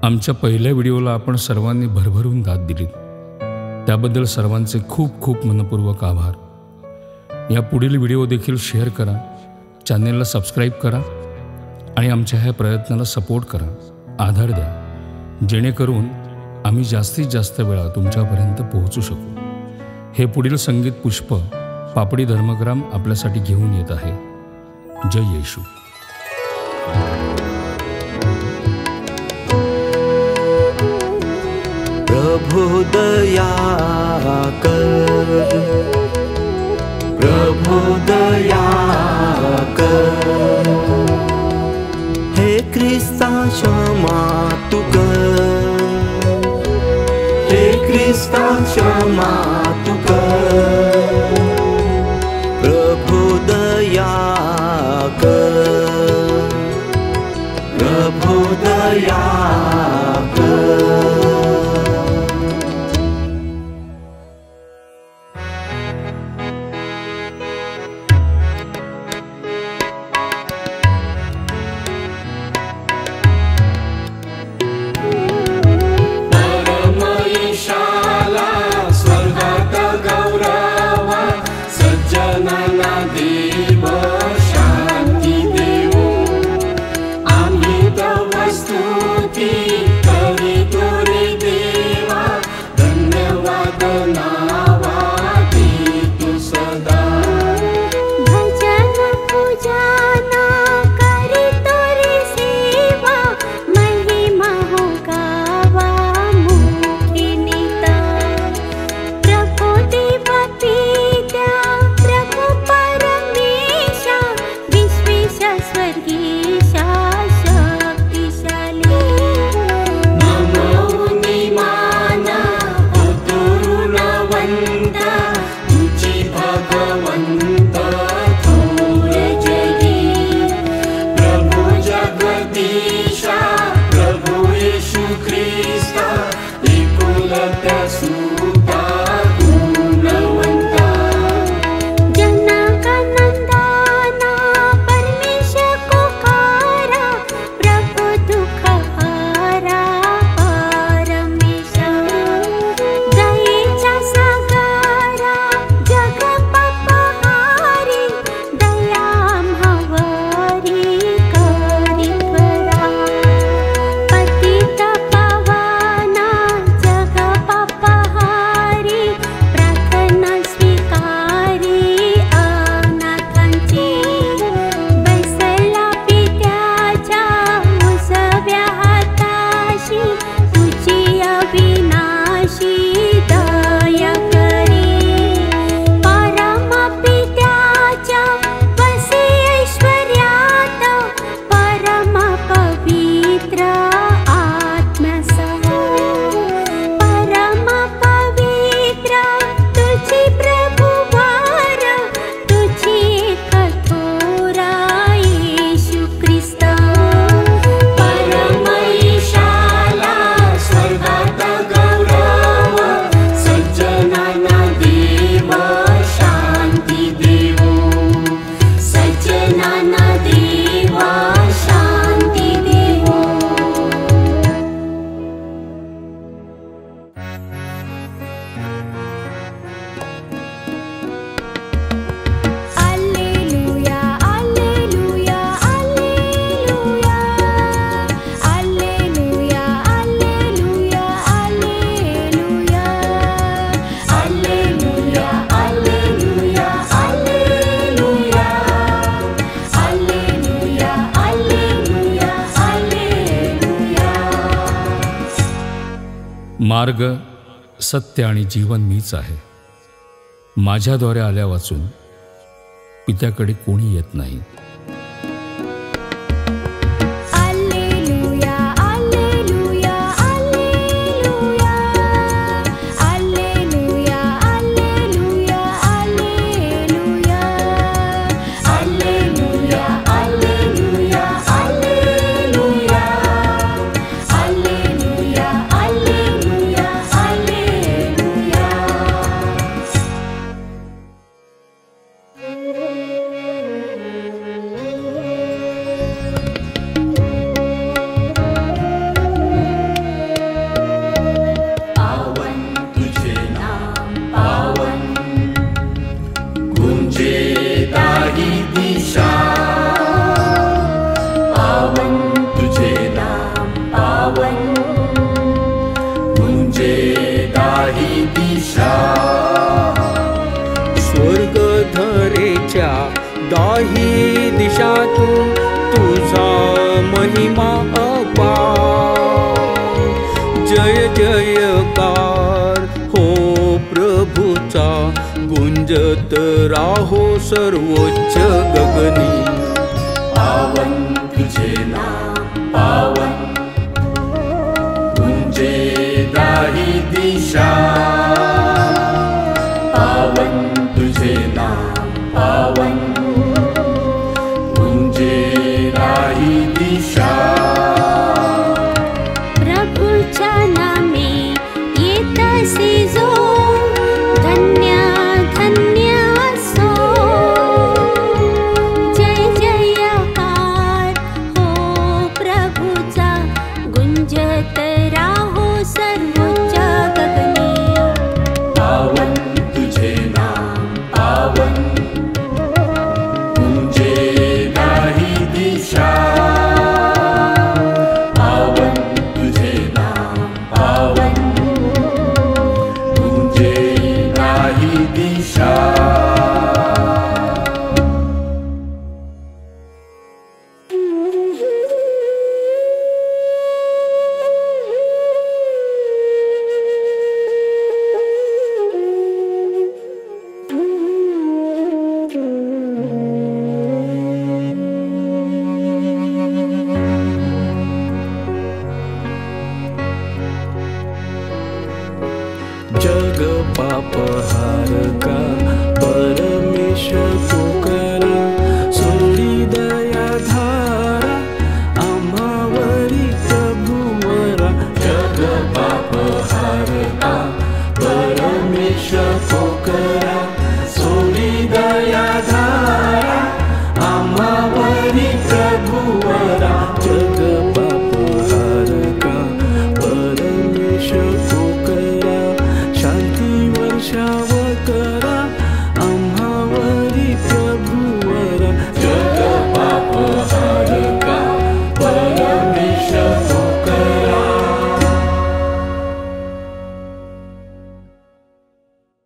आमच्या पहिल्या व्हिडिओला आपण सर्वांनी भरभरून दाद दिलीत, त्याबद्दल सर्वांचे खूप खूप मनपूर्वक आभार। या पुढील व्हिडिओ देखील शेअर करा, चॅनेलला सबस्क्राईब करा आणि आमच्या ह्या प्रयत्नाला सपोर्ट करा, आधार द्या, जेणेकरून आम्ही जास्तीत जास्त वेळा तुमच्यापर्यंत पोहोचू शकू। हे पुढील संगीत पुष्प पापडी धर्मग्राम आपल्यासाठी घेऊन येत आहे। जय येशू। प्रभु दया कर, प्रभु दया कर, हे ख्रिस्ता क्षमा तू कर, हे ख्रिस्ता क्षमा तू कर, प्रभु दया कर, प्रभु दया कर। मार्ग, सत्य आणि जीवन मीच आहे। माझ्याद्वारे आल्या वाचून पित्याकडे कोणी येत नाही। दाही दिशातून तुझा महिमा अपार। जय जयकार हो प्रभूचा, गुंजत राहो सर्वोच्च गगनी। पावन तुझे नाम पावन, गुंजे दाही दिशा। पावन तुझे नाम पावन, गुंजे दाही दिशा। प्रभूच्या नामे येतसे जो, धन्य धन्य असो। जय जयकार हो प्रभूचा, गुंजत राहो सर्वोच्च गगनी। पावन तुझे नाम पावन, गुंजे दाही दिशा। पावन तुझे नाम पावन, गुंजे दाही दिशा। जग पापहारका परमेश्वर